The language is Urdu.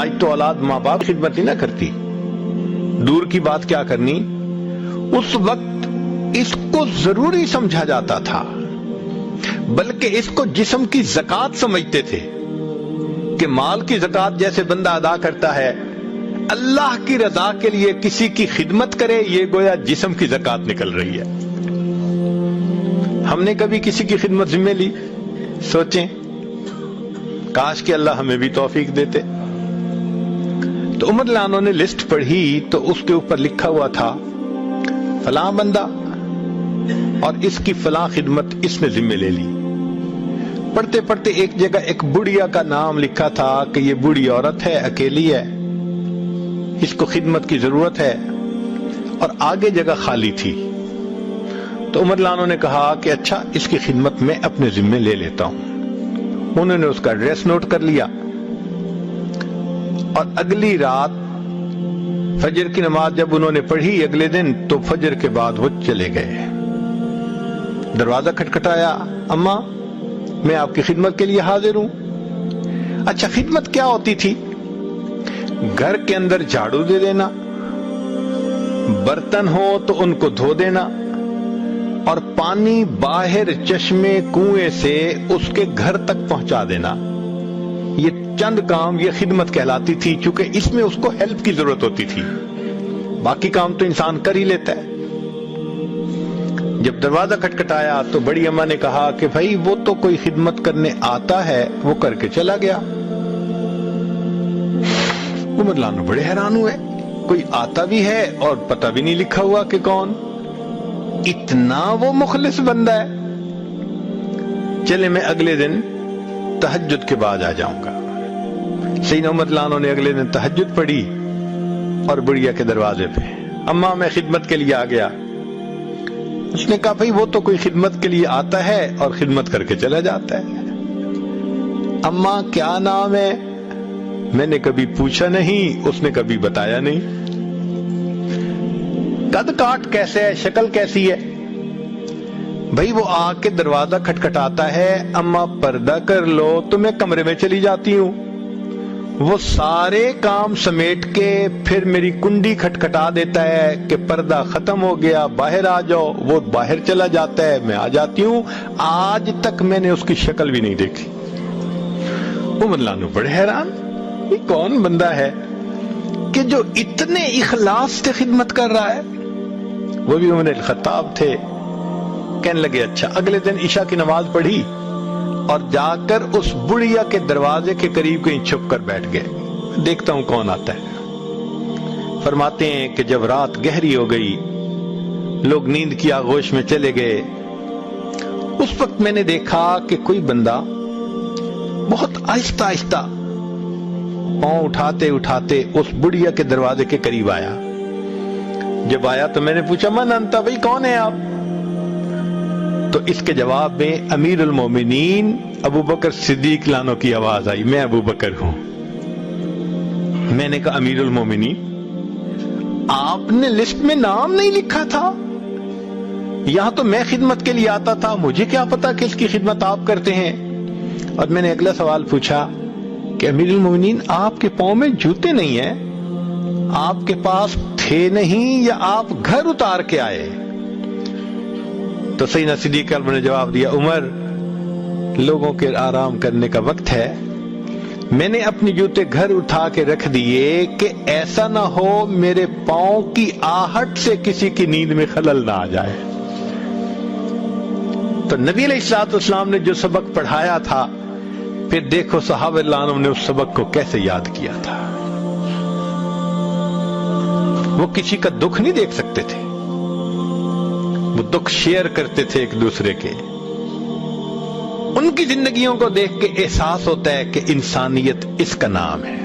آج تو اولاد ماں باپ کی خدمت ہی نہ کرتی، دور کی بات کیا کرنی، اس وقت اس کو ضروری سمجھا جاتا تھا، بلکہ اس کو جسم کی زکوٰۃ سمجھتے تھے کہ مال کی زکوٰۃ جیسے بندہ ادا کرتا ہے، اللہ کی رضا کے لیے کسی کی خدمت کرے، یہ گویا جسم کی زکوٰۃ نکل رہی ہے۔ ہم نے کبھی کسی کی خدمت ذمہ لی؟ سوچیں، کاش کہ اللہ ہمیں بھی توفیق دیتے۔ تو عمر رضی اللہ عنہ نے لسٹ پڑھی تو اس کے اوپر لکھا ہوا تھا فلاں بندہ اور اس کی فلاں خدمت اس نے ذمہ لے لی۔ پڑھتے پڑھتے ایک جگہ ایک بڑھیا کا نام لکھا تھا کہ یہ بوڑھی عورت ہے، اکیلی ہے، اس کو خدمت کی ضرورت ہے، اور آگے جگہ خالی تھی۔ تو عمر رضی اللہ عنہ نے کہا کہ اچھا، اس کی خدمت میں اپنے ذمہ لے لیتا ہوں۔ انہوں نے اس کا ایڈریس نوٹ کر لیا، اور اگلی رات فجر کی نماز جب انہوں نے پڑھی اگلے دن، تو فجر کے بعد وہ چلے گئے۔ دروازہ کھٹکھٹایا، اماں میں آپ کی خدمت کے لیے حاضر ہوں۔ اچھا، خدمت کیا ہوتی تھی؟ گھر کے اندر جھاڑو دے دینا، برتن ہو تو ان کو دھو دینا، اور پانی باہر چشمے کنویں سے اس کے گھر تک پہنچا دینا۔ یہ چند کام یہ خدمت کہلاتی تھی، چونکہ اس میں اس کو ہیلپ کی ضرورت ہوتی تھی، باقی کام تو انسان کر ہی لیتا ہے۔ جب دروازہ کھٹکھٹایا تو بڑی اماں نے کہا کہ بھائی وہ تو کوئی خدمت کرنے آتا ہے، وہ کر کے چلا گیا۔ عمر رضی اللہ عنہ بڑے حیران ہوئے، کوئی آتا بھی ہے اور پتہ بھی نہیں لکھا ہوا کہ کون، اتنا وہ مخلص بندہ ہے۔ چلے میں اگلے دن تہجد کے بعد آ جاؤں گا۔ سیدنا عمر رضی اللہ عنہ نے اگلے دن تہجد پڑھی اور بڑھیا کے دروازے پہ، اماں میں خدمت کے لیے آ گیا۔ اس نے کہا بھائی وہ تو کوئی خدمت کے لیے آتا ہے اور خدمت کر کے چلا جاتا ہے۔ اماں کیا نام ہے؟ میں نے کبھی پوچھا نہیں، اس نے کبھی بتایا نہیں۔ قد کاٹ کیسے ہے، شکل کیسی ہے؟ بھائی وہ آ کے دروازہ کھٹکھٹاتا ہے، اماں پردہ کر لو تو میں کمرے میں چلی جاتی ہوں، وہ سارے کام سمیٹ کے پھر میری کنڈی کھٹکھٹا دیتا ہے کہ پردہ ختم ہو گیا، باہر آ جاؤ، وہ باہر چلا جاتا ہے، میں آ جاتی ہوں۔ آج تک میں نے اس کی شکل بھی نہیں دیکھی۔ عمر رضی اللہ عنہ بڑے حیران، یہ کون بندہ ہے کہ جو اتنے اخلاص سے خدمت کر رہا ہے؟ وہ بھی عمر الخطاب تھے۔ کہنے لگے اچھا، اگلے دن عشاء کی نماز پڑھی اور جا کر اس بڑھیا کے دروازے کے قریب کہیں چھپ کر بیٹھ گئے، دیکھتا ہوں کون آتا ہے۔ فرماتے ہیں کہ جب رات گہری ہو گئی، لوگ نیند کی آغوش میں چلے گئے، اس وقت میں نے دیکھا کہ کوئی بندہ بہت آہستہ آہستہ پاؤں اٹھاتے اٹھاتے اس بڑھیا کے دروازے کے قریب آیا۔ جب آیا تو میں نے پوچھا من انت، بھائی کون ہے آپ؟ تو اس کے جواب میں امیر المومنین ابو بکر صدیق لانو کی آواز آئی، میں ابو بکر ہوں۔ میں نے کہا امیر المومنین، آپ نے لسٹ میں نام نہیں لکھا تھا، یہاں تو میں خدمت کے لیے آتا تھا، مجھے کیا پتا کہ اس کی خدمت آپ کرتے ہیں۔ اور میں نے اگلا سوال پوچھا کہ امیر المومنین آپ کے پاؤں میں جوتے نہیں ہیں، آپ کے پاس تھے نہیں یا آپ گھر اتار کے آئے؟ تو سیدنا صدیق اکبر نے جواب دیا، عمر لوگوں کے آرام کرنے کا وقت ہے، میں نے اپنے جوتے گھر اٹھا کے رکھ دیے کہ ایسا نہ ہو میرے پاؤں کی آہٹ سے کسی کی نیند میں خلل نہ آ جائے۔ تو نبی علیہ الصلوۃ والسلام نے جو سبق پڑھایا تھا، پھر دیکھو صحابہ رضی اللہ عنہم نے اس سبق کو کیسے یاد کیا تھا۔ وہ کسی کا دکھ نہیں دیکھ سکتے تھے، وہ دکھ شیئر کرتے تھے ایک دوسرے کے۔ ان کی زندگیوں کو دیکھ کے احساس ہوتا ہے کہ انسانیت اس کا نام ہے۔